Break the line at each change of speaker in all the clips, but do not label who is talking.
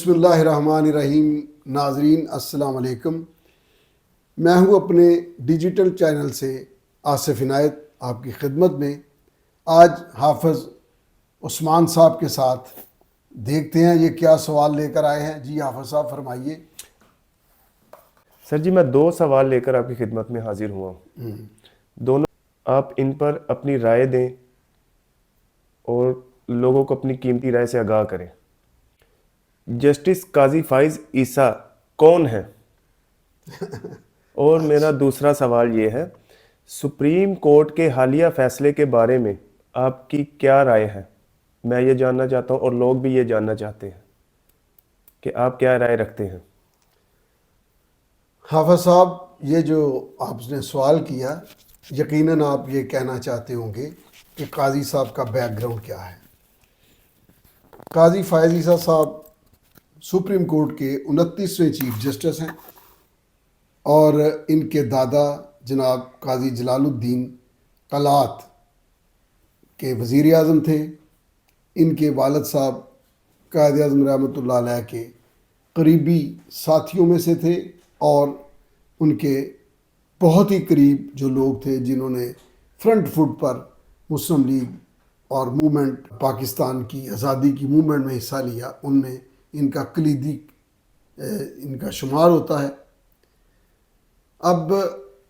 بسم اللہ الرحمن الرحیم. ناظرین السلام علیکم. میں ہوں اپنے ڈیجیٹل چینل سے آصف عنایت آپ کی خدمت میں. آج حافظ عثمان صاحب کے ساتھ دیکھتے ہیں یہ کیا سوال لے کر آئے ہیں. جی حافظ صاحب فرمائیے.
سر جی، میں 2 سوال لے کر آپ کی خدمت میں حاضر ہوا ہوں. دونوں آپ ان پر اپنی رائے دیں اور لوگوں کو اپنی قیمتی رائے سے آگاہ کریں. جسٹس قاضی فائز عیسیٰ کون ہیں؟ اور میرا دوسرا سوال یہ ہے، سپریم کورٹ کے حالیہ فیصلے کے بارے میں آپ کی کیا رائے ہے؟ میں یہ جاننا چاہتا ہوں اور لوگ بھی یہ جاننا چاہتے ہیں کہ آپ کیا رائے رکھتے ہیں.
حافظ صاحب، یہ جو آپ نے سوال کیا، یقیناً آپ یہ کہنا چاہتے ہوں گے کہ قاضی صاحب کا بیک گراؤنڈ کیا ہے. قاضی فائز عیسیٰ صاحب سپریم کورٹ کے 29ویں چیف جسٹس ہیں اور ان کے دادا جناب قاضی جلال الدین قلعت کے وزیر اعظم تھے. ان کے والد صاحب قائد اعظم رحمۃ اللہ علیہ کے قریبی ساتھیوں میں سے تھے اور ان کے بہت ہی قریب جو لوگ تھے جنہوں نے فرنٹ فٹ پر مسلم لیگ اور موومنٹ پاکستان کی آزادی کی موومنٹ میں حصہ لیا، ان میں ان کا کلیدی ان کا شمار ہوتا ہے. اب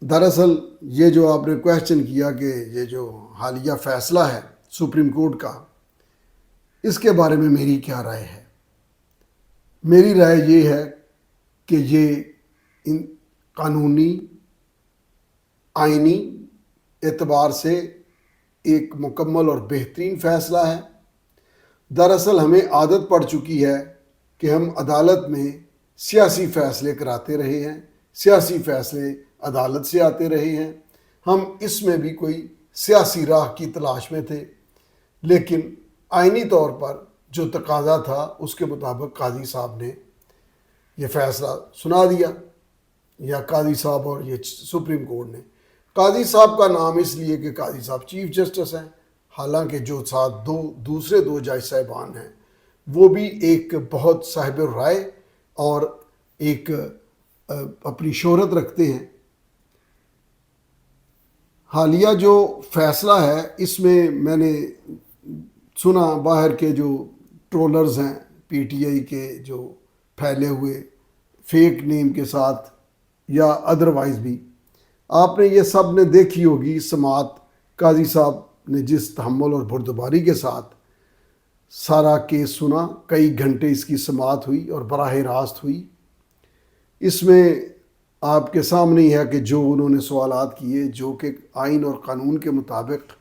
دراصل یہ جو آپ نے کویشچن کیا کہ یہ جو حالیہ فیصلہ ہے سپریم کورٹ کا، اس کے بارے میں میری کیا رائے ہے. میری رائے یہ ہے کہ یہ ان قانونی آئینی اعتبار سے ایک مکمل اور بہترین فیصلہ ہے. دراصل ہمیں عادت پڑ چکی ہے کہ ہم عدالت میں سیاسی فیصلے کراتے رہے ہیں، سیاسی فیصلے عدالت سے آتے رہے ہیں. ہم اس میں بھی کوئی سیاسی راہ کی تلاش میں تھے، لیکن آئینی طور پر جو تقاضا تھا اس کے مطابق قاضی صاحب نے یہ فیصلہ سنا دیا، یا قاضی صاحب اور یہ سپریم کورٹ نے. قاضی صاحب کا نام اس لیے کہ قاضی صاحب چیف جسٹس ہیں، حالانکہ جو ساتھ دوسرے 2 جج صاحبان ہیں وہ بھی ایک بہت صاحب رائے اور ایک اپنی شہرت رکھتے ہیں. حالیہ جو فیصلہ ہے اس میں نے سنا باہر کے جو ٹرولرز ہیں پی ٹی آئی کے، جو پھیلے ہوئے فیک نیم کے ساتھ یا ادروائز بھی، آپ نے یہ سب نے دیکھی ہوگی سماعت. قاضی صاحب نے جس تحمل اور بردباری کے ساتھ سارا کیس سنا، کئی گھنٹے اس کی سماعت ہوئی اور براہ راست ہوئی. اس میں آپ کے سامنے ہی ہے کہ جو انہوں نے سوالات کیے جو کہ آئین اور قانون کے مطابق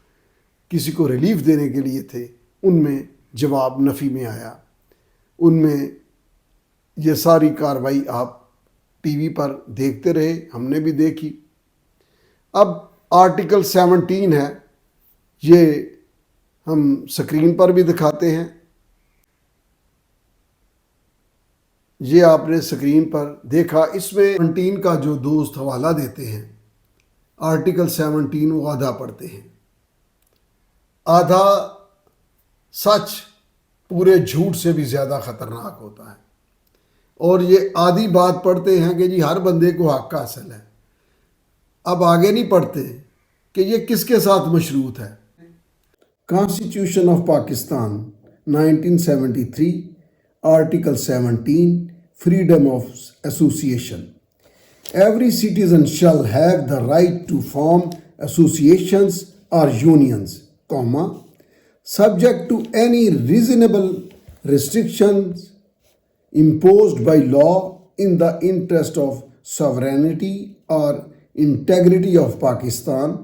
کسی کو ریلیف دینے کے لیے تھے، ان میں جواب نفی میں آیا. ان میں یہ ساری کارروائی آپ ٹی وی پر دیکھتے رہے، ہم نے بھی دیکھی. اب آرٹیکل 17 ہے، یہ ہم سکرین پر بھی دکھاتے ہیں. یہ آپ نے سکرین پر دیکھا. اس میں 17 کا جو دوست حوالہ دیتے ہیں، آرٹیکل 17 وہ آدھا پڑھتے ہیں، آدھا سچ پورے جھوٹ سے بھی زیادہ خطرناک ہوتا ہے. اور یہ آدھی بات پڑھتے ہیں کہ جی ہر بندے کو حق حاصل ہے. اب آگے نہیں پڑھتے کہ یہ کس کے ساتھ مشروط ہے. Constitution of Pakistan 1973 article 17 freedom of association. Every citizen shall have the right to form associations or unions, subject to any reasonable restrictions imposed by law in the interest of sovereignty or integrity of Pakistan,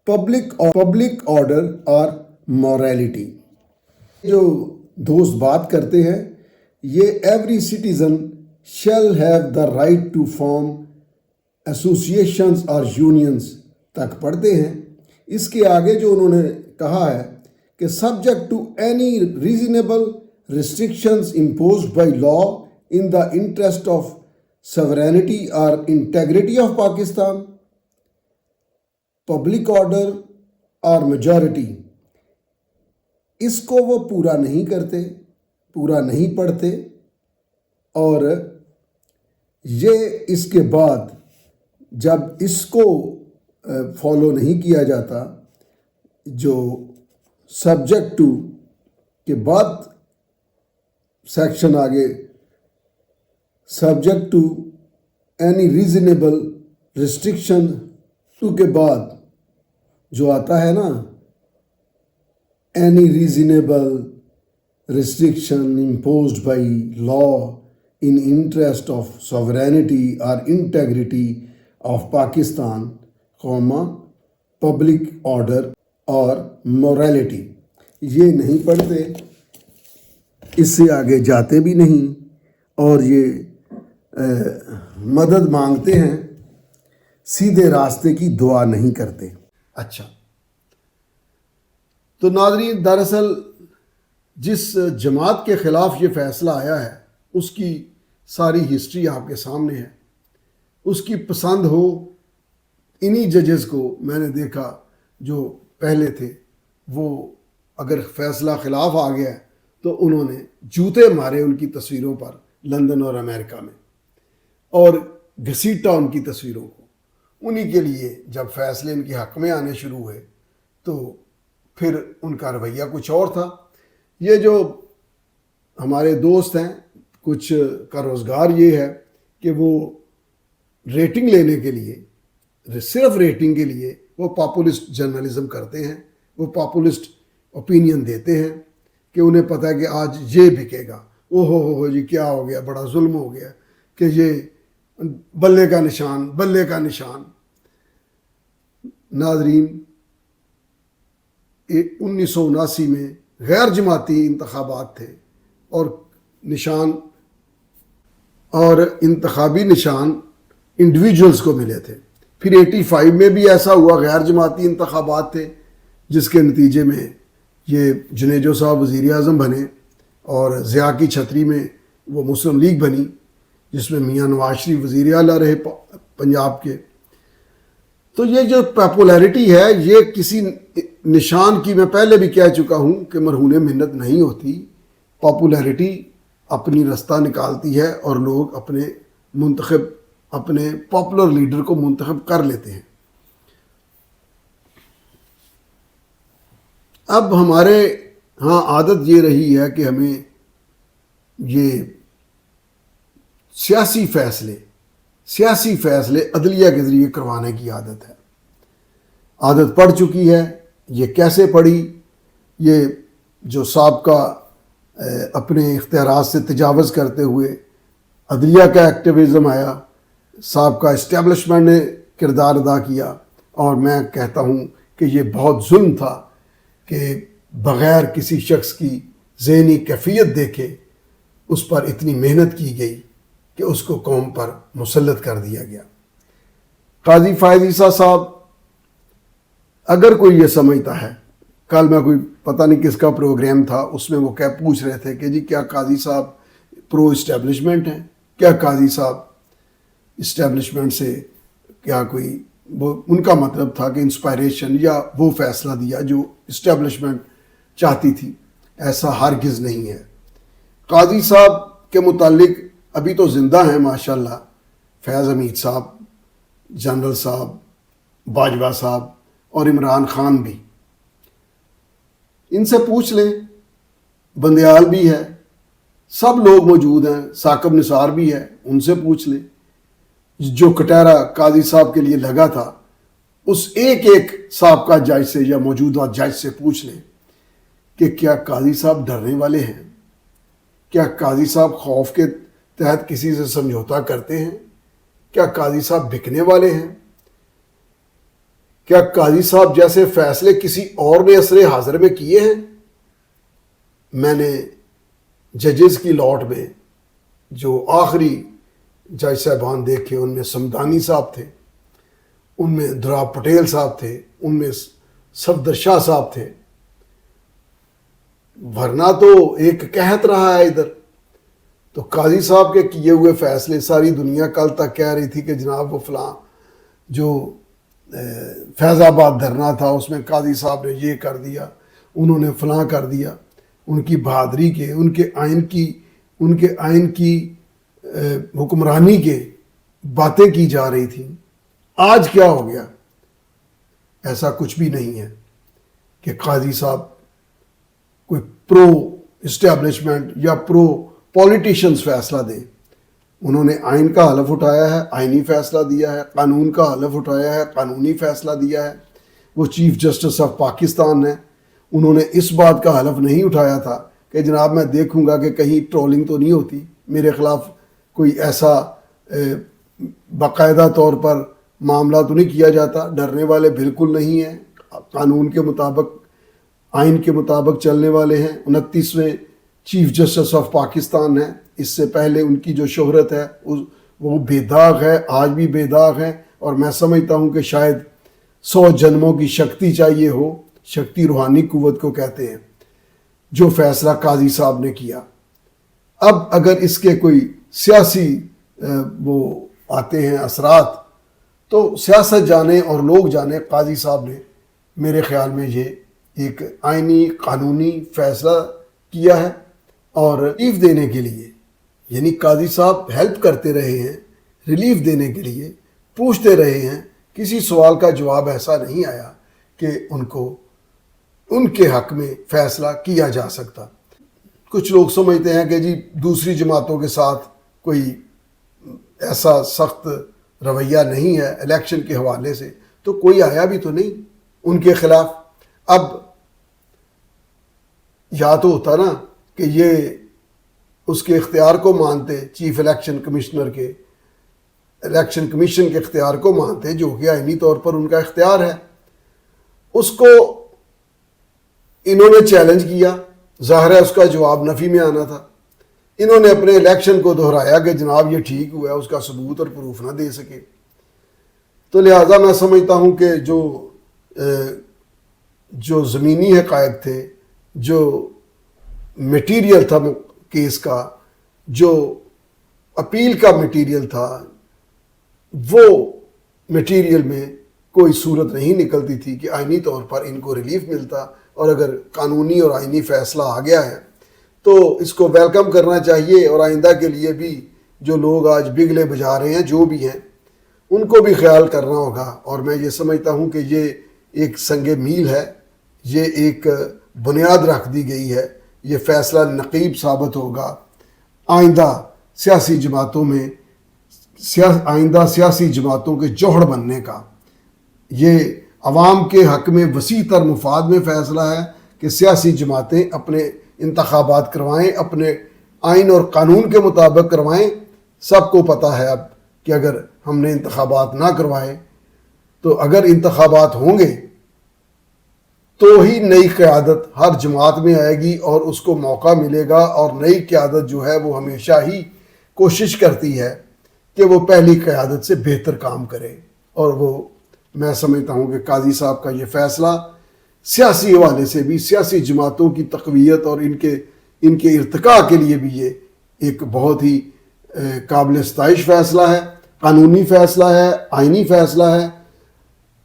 public order or morality. جو دوست بات کرتے ہیں یہ every citizen shall have the right to form associations اور unions تک پڑھتے ہیں. اس کے آگے جو انہوں نے کہا ہے کہ subject to any reasonable restrictions imposed by law in the interest of sovereignty اور integrity of Pakistan, public order اور میجورٹی. اس کو وہ پورا نہیں کرتے. پورا نہیں پڑھتے، اور یہ اس کے بعد جب اس کو فالو نہیں کیا جاتا، جو سبجیکٹ ٹو کے بعد سیکشن آگے subject to any reasonable restriction to کے بعد جو آتا ہے نا، any reasonable restriction imposed by law in interest of sovereignty or integrity of Pakistan, public order اور morality، یہ نہیں پڑھتے، اس سے آگے جاتے بھی نہیں، اور یہ مدد مانگتے ہیں، سیدھے راستے کی دعا نہیں کرتے۔ اچھا، تو ناظرین، دراصل جس جماعت کے خلاف یہ فیصلہ آیا ہے اس کی ساری ہسٹری آپ کے سامنے ہے۔ اس کی پسند ہو، انہی ججز کو میں نے دیکھا جو پہلے تھے، وہ اگر فیصلہ خلاف آ گیا تو انہوں نے جوتے مارے ان کی تصویروں پر لندن اور امریکہ میں، اور گھسیٹا ان کی تصویروں کو۔ انہی کے لیے جب فیصلے ان کے حق میں آنے شروع ہوئے تو پھر ان کا رویہ کچھ اور تھا۔ یہ جو ہمارے دوست ہیں، کچھ کا روزگار یہ ہے کہ وہ ریٹنگ لینے کے لیے، صرف ریٹنگ کے لیے وہ پاپولسٹ جرنلزم کرتے ہیں، وہ پاپولسٹ اوپینین دیتے ہیں کہ انہیں پتہ ہے کہ آج یہ بکے گا، او ہو جی کیا ہو گیا، بڑا ظلم ہو گیا، کہ یہ بلے کا نشان، بلے کا نشان۔ ناظرین، 1979 میں غیر جماعتی انتخابات تھے، اور نشان اور انتخابی نشان انڈیویجولز کو ملے تھے۔ پھر 85 میں بھی ایسا ہوا، غیر جماعتی انتخابات تھے، جس کے نتیجے میں یہ جنیجو صاحب وزیر اعظم بنے، اور ضیاء کی چھتری میں وہ مسلم لیگ بنی، جس میں میاں نواز شریف وزیر اعلیٰ رہے پنجاب کے۔ تو یہ جو پاپولیرٹی ہے، یہ کسی نشان کی، میں پہلے بھی کہہ چکا ہوں کہ مرہون منت نہیں ہوتی۔ پاپولیرٹی اپنی رستہ نکالتی ہے، اور لوگ اپنے منتخب، اپنے پاپولر لیڈر کو منتخب کر لیتے ہیں۔ اب ہمارے ہاں عادت یہ رہی ہے کہ ہمیں یہ سیاسی فیصلے عدلیہ کے ذریعے کروانے کی عادت پڑ چکی ہے۔ یہ کیسے پڑی؟ یہ جو سابقہ اپنے اختیارات سے تجاوز کرتے ہوئے عدلیہ کا ایکٹیویزم آیا، سابقہ اسٹیبلشمنٹ نے کردار ادا کیا، اور میں کہتا ہوں کہ یہ بہت ظلم تھا کہ بغیر کسی شخص کی ذہنی کیفیت دیکھے اس پر اتنی محنت کی گئی کہ اس کو قوم پر مسلط کر دیا گیا۔ قاضی فائز عیسیٰ صاحب، اگر کوئی یہ سمجھتا ہے، کل میں کوئی پتہ نہیں کس کا پروگرام تھا، اس میں وہ پوچھ رہے تھے کہ جی کیا قاضی صاحب پرو اسٹیبلشمنٹ ہیں؟ کیا قاضی صاحب اسٹیبلشمنٹ سے کیا کوئی، وہ ان کا مطلب تھا کہ انسپائریشن یا وہ فیصلہ دیا جو اسٹیبلشمنٹ چاہتی تھی۔ ایسا ہرگز نہیں ہے۔ قاضی صاحب کے متعلق ابھی تو زندہ ہیں ماشاءاللہ، فیض حمید صاحب، جنرل صاحب، باجوہ صاحب، اور عمران خان بھی۔ ان سے پوچھ لیں، بندیال بھی ہے، سب لوگ موجود ہیں، ثاقب نثار بھی ہے، ان سے پوچھ لیں۔ جو کٹہرہ قاضی صاحب کے لیے لگا تھا، اس ایک سابقہ جج سے یا موجودہ جج سے پوچھ لیں کہ کیا قاضی صاحب ڈرنے والے ہیں؟ کیا قاضی صاحب خوف کے تحت کسی سے سمجھوتا کرتے ہیں؟ کیا قاضی صاحب بکنے والے ہیں؟ کیا قاضی صاحب جیسے فیصلے کسی اور نے عصر حاضر میں کیے ہیں؟ میں نے ججز کی لاٹ میں جو آخری جج صاحبان دیکھے، ان میں سمدانی صاحب تھے، ان میں دراب پٹیل صاحب تھے، ان میں صفدر شاہ صاحب تھے، ورنہ تو ایک قحط رہا ہے ادھر۔ تو قاضی صاحب کے کیے ہوئے فیصلے ساری دنیا کل تک کہہ رہی تھی کہ جناب وہ فلاں جو فیض آباد دھرنا تھا اس میں قاضی صاحب نے یہ کر دیا، انہوں نے فلاں کر دیا۔ ان کی بہادری کے، ان کے آئین کی حکمرانی کے باتیں کی جا رہی تھیں، آج کیا ہو گیا؟ ایسا کچھ بھی نہیں ہے کہ قاضی صاحب کوئی پرو اسٹیبلشمنٹ یا پرو پولیٹیشنز فیصلہ دیں. انہوں نے آئین کا حلف اٹھایا ہے، آئینی فیصلہ دیا ہے، قانون کا حلف اٹھایا ہے، قانونی فیصلہ دیا ہے. وہ چیف جسٹس آف پاکستان ہیں، انہوں نے اس بات کا حلف نہیں اٹھایا تھا کہ جناب میں دیکھوں گا کہ کہیں ٹرولنگ تو نہیں ہوتی، میرے خلاف کوئی ایسا باقاعدہ طور پر معاملہ تو نہیں کیا جاتا. ڈرنے والے بالکل نہیں ہیں، قانون کے مطابق، آئین کے مطابق چلنے والے ہیں. 29ویں چیف جسٹس آف پاکستان ہیں. اس سے پہلے ان کی جو شہرت ہے وہ بے داغ ہے، آج بھی بے داغ ہے. اور میں سمجھتا ہوں کہ شاید 100 جنموں کی شکتی چاہیے ہو، شکتی روحانی قوت کو کہتے ہیں، جو فیصلہ قاضی صاحب نے کیا. اب اگر اس کے کوئی سیاسی وہ آتے ہیں اثرات، تو سیاست جانے اور لوگ جانے. قاضی صاحب نے میرے خیال میں یہ ایک آئینی قانونی فیصلہ کیا ہے، اور ریلیف دینے کے لیے، یعنی قاضی صاحب ہیلپ کرتے رہے ہیں، ریلیف دینے کے لیے پوچھتے رہے ہیں. کسی سوال کا جواب ایسا نہیں آیا کہ ان کو ان کے حق میں فیصلہ کیا جا سکتا. کچھ لوگ سمجھتے ہیں کہ جی دوسری جماعتوں کے ساتھ کوئی ایسا سخت رویہ نہیں ہے الیکشن کے حوالے سے، تو کوئی آیا بھی تو نہیں ان کے خلاف. اب یا تو ہوتا نا کہ یہ اس کے اختیار کو مانتے، چیف الیکشن کمشنر کے، الیکشن کمیشن کے اختیار کو مانتے، جو کہ آئینی طور پر ان کا اختیار ہے. اس کو انہوں نے چیلنج کیا، ظاہر ہے اس کا جواب نفی میں آنا تھا. انہوں نے اپنے الیکشن کو دہرایا کہ جناب یہ ٹھیک ہوا ہے، اس کا ثبوت اور پروف نہ دے سکے. تو لہٰذا میں سمجھتا ہوں کہ جو زمینی حقائق تھے، جو میٹیریل تھا کیس کا، جو اپیل کا میٹیریل تھا، وہ میٹیریل میں کوئی صورت نہیں نکلتی تھی کہ آئینی طور پر ان کو ریلیف ملتا. اور اگر قانونی اور آئینی فیصلہ آ گیا ہے تو اس کو ویلکم کرنا چاہیے. اور آئندہ کے لیے بھی جو لوگ آج بگلے بجا رہے ہیں، جو بھی ہیں، ان کو بھی خیال کرنا ہوگا. اور میں یہ سمجھتا ہوں کہ یہ ایک سنگ میل ہے، یہ ایک بنیاد رکھ دی گئی ہے. یہ فیصلہ نقیب ثابت ہوگا آئندہ سیاسی جماعتوں میں، آئندہ سیاسی جماعتوں کے جوہر بننے کا. یہ عوام کے حق میں وسیع تر مفاد میں فیصلہ ہے کہ سیاسی جماعتیں اپنے انتخابات کروائیں، اپنے آئین اور قانون کے مطابق کروائیں. سب کو پتہ ہے اب کہ اگر ہم نے انتخابات نہ کروائے تو اگر انتخابات ہوں گے تو ہی نئی قیادت ہر جماعت میں آئے گی اور اس کو موقع ملے گا. اور نئی قیادت جو ہے وہ ہمیشہ ہی کوشش کرتی ہے کہ وہ پہلی قیادت سے بہتر کام کرے. اور وہ میں سمجھتا ہوں کہ قاضی صاحب کا یہ فیصلہ سیاسی حوالے سے بھی، سیاسی جماعتوں کی تقویت اور ان کے ارتقاء کے لیے بھی یہ ایک بہت ہی قابل ستائش فیصلہ ہے. قانونی فیصلہ ہے، آئینی فیصلہ ہے.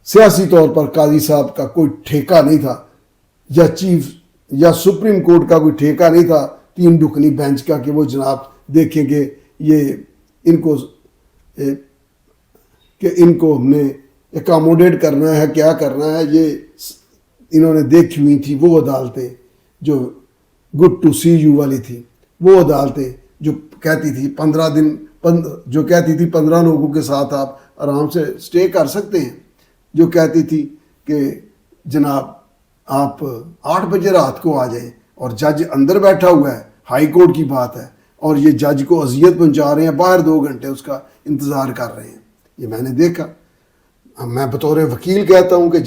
سیاسی طور پر قاضی صاحب کا کوئی ٹھیکہ نہیں تھا، یا چیف یا سپریم کورٹ کا کوئی ٹھیکہ نہیں تھا 3 رکنی بینچ کا کہ وہ جناب دیکھیں کہ یہ ان کو ہم نے اکاموڈیٹ کرنا ہے، کیا کرنا ہے. یہ انہوں نے دیکھی ہوئی تھی وہ عدالتیں جو گڈ ٹو سی یو والی تھی، وہ عدالتیں جو کہتی تھی 15 لوگوں کے ساتھ آپ آرام سے سٹے کر سکتے ہیں، جو کہتی تھی کہ جناب آپ 8 بجے رات کو آ جائیں، اور جج اندر بیٹھا ہوا ہے، ہائی کورٹ کی بات ہے، اور یہ جج کو اذیت پہنچا رہے ہیں، باہر 2 گھنٹے اس کا انتظار کر رہے ہیں. یہ میں نے دیکھا. میں بطور وکیل کہتا ہوں کہ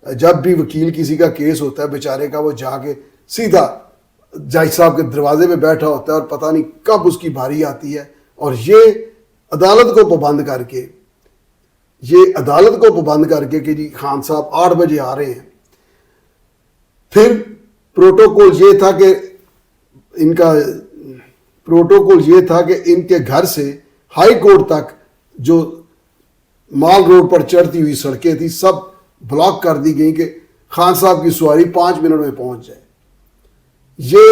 جب بھی وکیل کسی کا کیس ہوتا ہے بیچارے کا، وہ جا کے سیدھا جج صاحب کے دروازے پہ بیٹھا ہوتا ہے اور پتہ نہیں کب اس کی باری آتی ہے. اور یہ عدالت کو پابند کر کے کہ جی خان صاحب 8 بجے آ رہے ہیں. پھر پروٹوکول یہ تھا کہ ان کے گھر سے ہائی کورٹ تک جو مال روڈ پر چڑھتی ہوئی سڑکیں تھیں سب بلاک کر دی گئیں کہ خان صاحب کی سواری 5 منٹ میں پہنچ جائے. یہ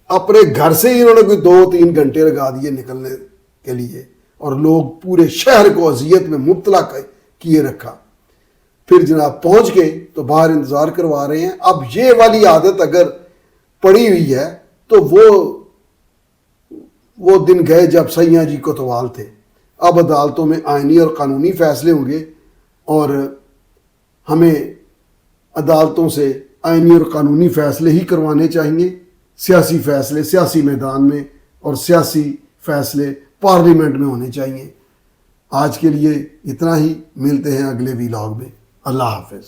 اپنے گھر سے ہی انہوں نے کوئی 2-3 گھنٹے لگا دیے نکلنے کے لیے اور لوگ پورے شہر کو اذیت میں مبتلا کیے رکھا. پھر جناب پہنچ گئے تو باہر انتظار کروا رہے ہیں. اب یہ والی عادت اگر پڑی ہوئی ہے تو وہ دن گئے جب سیاں جی کوتوال تھے. اب عدالتوں میں آئینی اور قانونی فیصلے ہوں گے اور ہمیں عدالتوں سے آئینی اور قانونی فیصلے ہی کروانے چاہیے. سیاسی فیصلے سیاسی میدان میں اور سیاسی فیصلے پارلیمنٹ میں ہونے چاہیے. آج کے لیے اتنا ہی. ملتے ہیں اگلے ویلاگ میں. اللہ حافظ.